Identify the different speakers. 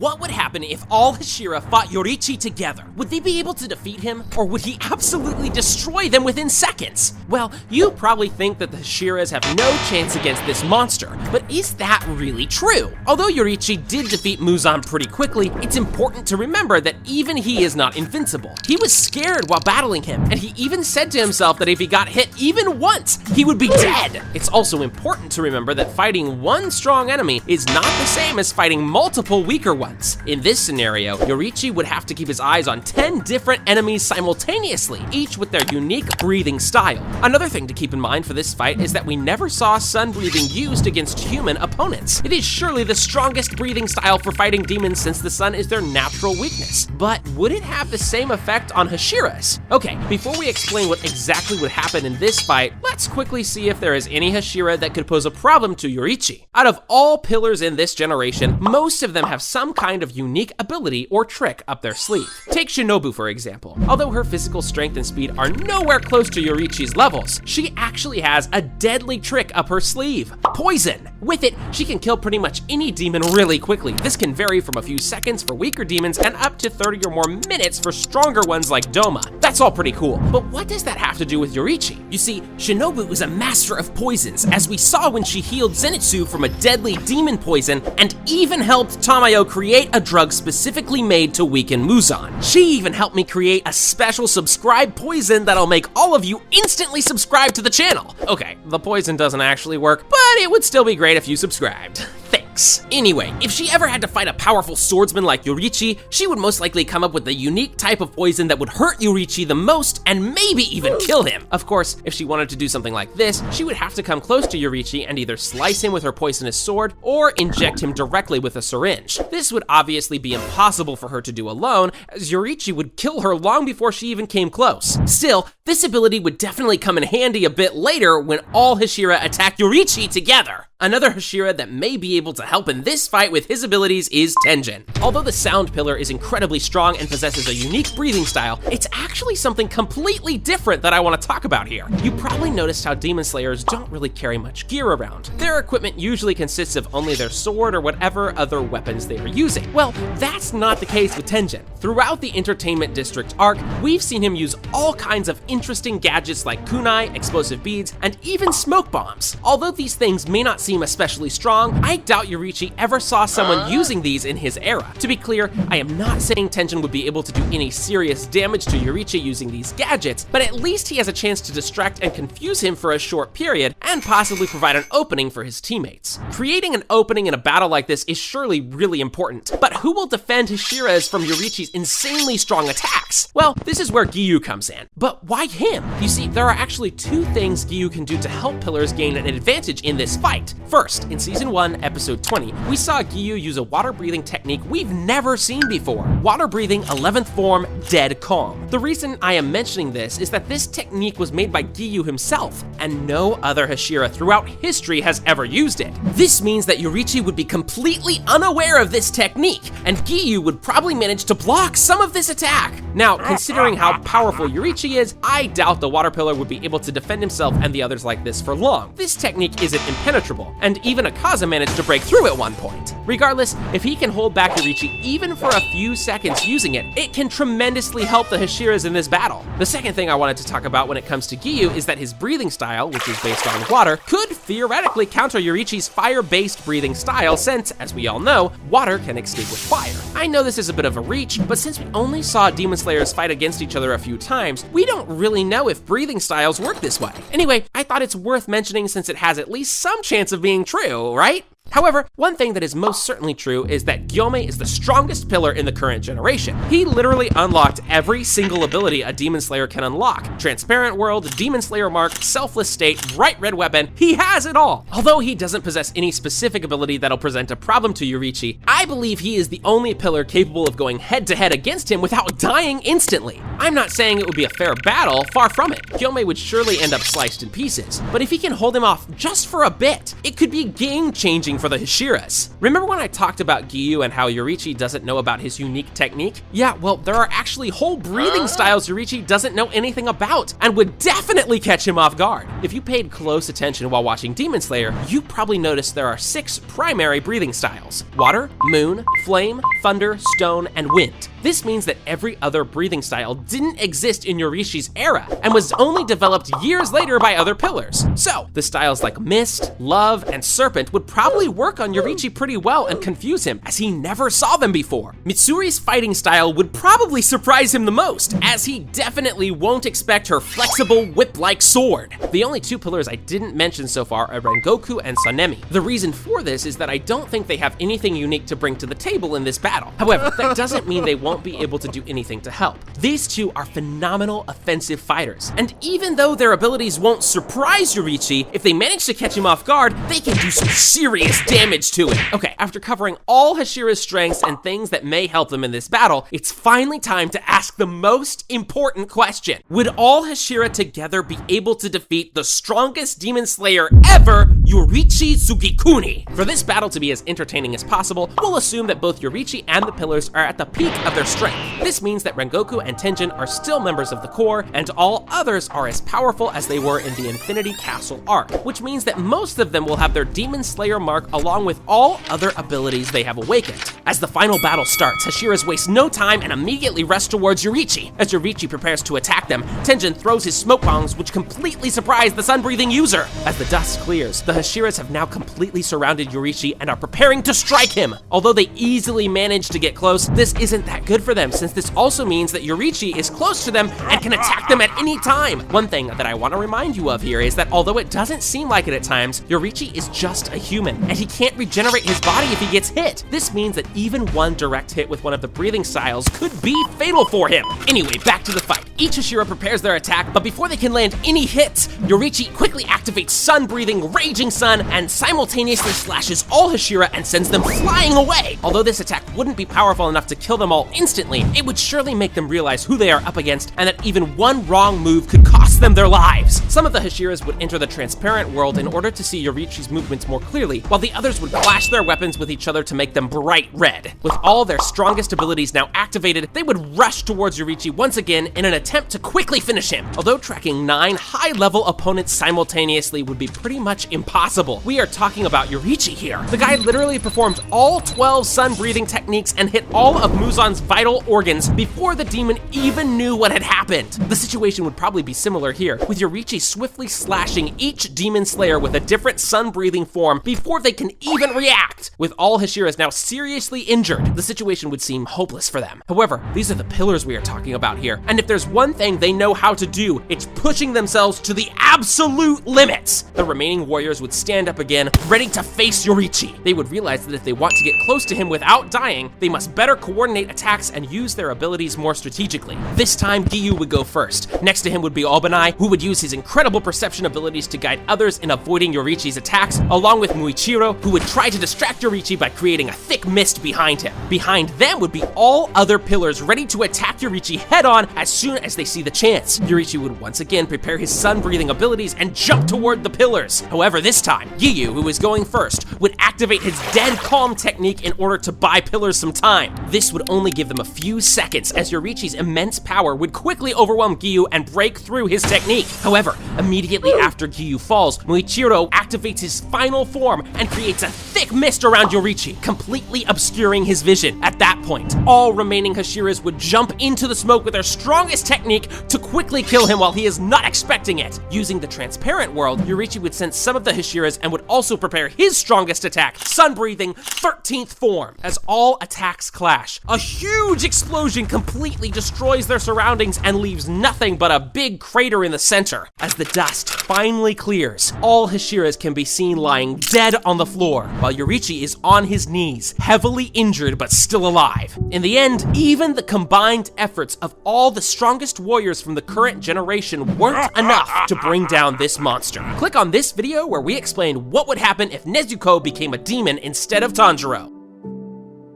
Speaker 1: What would happen if all Hashira fought Yoriichi together? Would they be able to defeat him, or would he absolutely destroy them within seconds? Well, you probably think that the Hashiras have no chance against this monster, but is that really true? Although Yoriichi did defeat Muzan pretty quickly, it's important to remember that even he is not invincible. He was scared while battling him, and he even said to himself that if he got hit even once, he would be dead. It's also important to remember that fighting one strong enemy is not the same as fighting multiple weaker ones. In this scenario, Yoriichi would have to keep his eyes on 10 different enemies simultaneously, each with their unique breathing style. Another thing to keep in mind for this fight is that we never saw sun breathing used against human opponents. It is surely the strongest breathing style for fighting demons since the sun is their natural weakness. But would it have the same effect on Hashiras? Okay, before we explain what exactly would happen in this fight, let's quickly see if there is any Hashira that could pose a problem to Yoriichi. Out of all pillars in this generation, most of them have some kind of unique ability or trick up their sleeve. Take Shinobu for example. Although her physical strength and speed are nowhere close to Yoriichi's levels, she actually has a deadly trick up her sleeve: poison. With it, she can kill pretty much any demon really quickly. This can vary from a few seconds for weaker demons and up to 30 or more minutes for stronger ones like Doma. That's all pretty cool, but what does that have to do with Yoriichi? You see, Shinobu is a master of poisons, as we saw when she healed Zenitsu from a deadly demon poison and even helped Tamayo create a drug specifically made to weaken Muzan. She even helped me create a special subscribe poison that'll make all of you instantly subscribe to the channel. Okay, the poison doesn't actually work, but it would still be great if you subscribed. Thanks. Anyway, if she ever had to fight a powerful swordsman like Yoriichi, she would most likely come up with a unique type of poison that would hurt Yoriichi the most and maybe even kill him. Of course, if she wanted to do something like this, she would have to come close to Yoriichi and either slice him with her poisonous sword or inject him directly with a syringe. This would obviously be impossible for her to do alone, as Yoriichi would kill her long before she even came close. Still, this ability would definitely come in handy a bit later when all Hashira attack Yoriichi together. Another Hashira that may be able to help in this fight with his abilities is Tenjin. Although the sound pillar is incredibly strong and possesses a unique breathing style, it's actually something completely different that I want to talk about here. You probably noticed how demon slayers don't really carry much gear around. Their equipment usually consists of only their sword or whatever other weapons they are using. Well, that's not the case with Tenjin. Throughout the Entertainment District arc, we've seen him use all kinds of interesting gadgets like kunai, explosive beads, and even smoke bombs. Although these things may not seem especially strong, I doubt Yoriichi ever saw someone using these in his era. To be clear, I am not saying Tenjin would be able to do any serious damage to Yoriichi using these gadgets, but at least he has a chance to distract and confuse him for a short period and possibly provide an opening for his teammates. Creating an opening in a battle like this is surely really important, but who will defend Hashiras from Yoriichi's insanely strong attacks? Well, this is where Ɡhyū comes in. But why him? You see, there are actually two things Ɡhyū can do to help pillars gain an advantage in this fight. First, in Season 1, Episode 20, we saw Ɡhyū use a water-breathing technique we've never seen before. Water-breathing 11th form Dead Calm. The reason I am mentioning this is that this technique was made by Ɡhyū himself, and no other Hashira throughout history has ever used it. This means that Yoriichi would be completely unaware of this technique, and Ɡhyū would probably manage to block some of this attack. Now, considering how powerful Yoriichi is, I doubt the water pillar would be able to defend himself and the others like this for long. This technique isn't impenetrable, and even 𝐴𝐸 managed to break through at one point. Regardless, if he can hold back Yoriichi even for a few seconds using it, it can tremendously help the Hashiras in this battle. The second thing I wanted to talk about when it comes to Ɡhyū is that his breathing style, which is based on water, could theoretically counter Yoriichi's fire-based breathing style since, as we all know, water can extinguish fire. I know this is a bit of a reach, but since we only saw demon slayers fight against each other a few times, we don't really know if breathing styles work this way. Anyway, I thought it's worth mentioning since it has at least some chance of being true, right? However, one thing that is most certainly true is that Gyome is the strongest pillar in the current generation. He literally unlocked every single ability a Demon Slayer can unlock. Transparent World, Demon Slayer Mark, Selfless State, Bright Red Weapon, he has it all! Although he doesn't possess any specific ability that'll present a problem to Yoriichi, I believe he is the only pillar capable of going head-to-head against him without dying instantly. I'm not saying it would be a fair battle, far from it. Kyomei would surely end up sliced in pieces, but if he can hold him off just for a bit, it could be game-changing for the Hashiras. Remember when I talked about Giyu and how Yoriichi doesn't know about his unique technique? Yeah, well, there are actually whole breathing styles Yoriichi doesn't know anything about and would definitely catch him off guard. If you paid close attention while watching Demon Slayer, you probably noticed there are 6 primary breathing styles: water, moon, flame, thunder, stone, and wind. This means that every other breathing style didn't exist in Yoriichi's era and was only developed years later by other pillars. So, the styles like Mist, Love, and Serpent would probably work on Yoriichi pretty well and confuse him, as he never saw them before. Mitsuri's fighting style would probably surprise him the most, as he definitely won't expect her flexible whip-like sword. The only 2 pillars I didn't mention so far are Rengoku and Sanemi. The reason for this is that I don't think they have anything unique to bring to the table in this battle. However, that doesn't mean they won't be able to do anything to help. These 2 are phenomenal offensive fighters, and even though their abilities won't surprise Yoriichi, if they manage to catch him off guard, they can do some serious damage to him. Okay, after covering all Hashira's strengths and things that may help them in this battle, it's finally time to ask the most important question. Would all Hashira together be able to defeat the strongest demon slayer ever, Yoriichi Sugikuni? For this battle to be as entertaining as possible, we'll assume that both Yoriichi and the pillars are at the peak of their strength. This means that Rengoku and Tenjin are still members of the core, and all others are as powerful as they were in the Infinity Castle arc, which means that most of them will have their Demon Slayer mark along with all other abilities they have awakened. As the final battle starts, Hashiras waste no time and immediately rush towards Yoriichi. As Yoriichi prepares to attack them, Tenjin throws his smoke bombs, which completely surprise the sun-breathing user. As the dust clears, the Hashiras have now completely surrounded Yoriichi and are preparing to strike him. Although they easily manage to get close, this isn't that good for them, since this also means that Yoriichi is close to them and can attack them at any time. One thing that I want to remind you of here is that although it doesn't seem like it at times, Yoriichi is just a human, and he can't regenerate his body if he gets hit. This means that even one direct hit with one of the breathing styles could be fatal for him. Anyway, back to the fight. Each Hashira prepares their attack, but before they can land any hits, Yoriichi quickly activates sun-breathing Raging Sun and simultaneously slashes all Hashira and sends them flying away. Although this attack wouldn't be powerful enough to kill them all instantly, it would surely make them realize who they are up against and that even one wrong move could cost them their lives. Some of the Hashiras would enter the transparent world in order to see Yoriichi's movements more clearly, while the others would clash their weapons with each other to make them bright red. With all their strongest abilities now activated, they would rush towards Yoriichi once again in an attempt to quickly finish him. Although tracking 9 high-level opponents simultaneously would be pretty much impossible, we are talking about Yoriichi here. The guy literally performed all 12 sun-breathing techniques and hit all of Muzan's vital organs before the demon even knew what had happened. The situation would probably be similar here, with Yoriichi swiftly slashing each demon slayer with a different sun-breathing form before they can even react. With all Hashiras now seriously injured, the situation would seem hopeless for them. However, these are the pillars we are talking about here, and if there's one thing they know how to do, it's pushing themselves to the absolute limits. The remaining warriors would stand up again, ready to face Yoriichi. They would realize that if they want to get close to him without dying, they must better coordinate attacks and use their abilities more strategically. This time, Giyu would go first. Next to him would be Obanai, who would use his incredible perception abilities to guide others in avoiding Yoriichi's attacks, along with Muichiro, who would try to distract Yoriichi by creating a thick mist behind him. Behind them would be all other pillars ready to attack Yoriichi head-on as soon as they see the chance. Yoriichi would once again prepare his sun-breathing abilities and jump toward the pillars. However, this time, Giyu, who was going first, would activate his dead calm technique in order to buy pillars some time. This would only give them a few seconds, as Yoriichi's immense power would quickly overwhelm Giyu and break through his technique. However, immediately after Giyu falls, Muichiro activates his final form and creates a thick mist around Yoriichi, completely obscuring his vision. At that point, all remaining Hashiras would jump into the smoke with their strongest technique to quickly kill him while he is not expecting it. Using the transparent world, Yoriichi would sense some of the Hashiras and would also prepare his strongest attack, sun-breathing 13th form. As all attacks clash, a huge explosion completely destroys their surroundings and leaves nothing but a big crater in the center. As the dust finally clears, all Hashiras can be seen lying dead on the floor, while Yoriichi is on his knees, heavily injured but still alive. In the end, even the combined efforts of all the strongest warriors from the current generation weren't enough to bring down this monster. Click on this video where we explain what would happen if Nezuko became a demon instead of Tanjiro.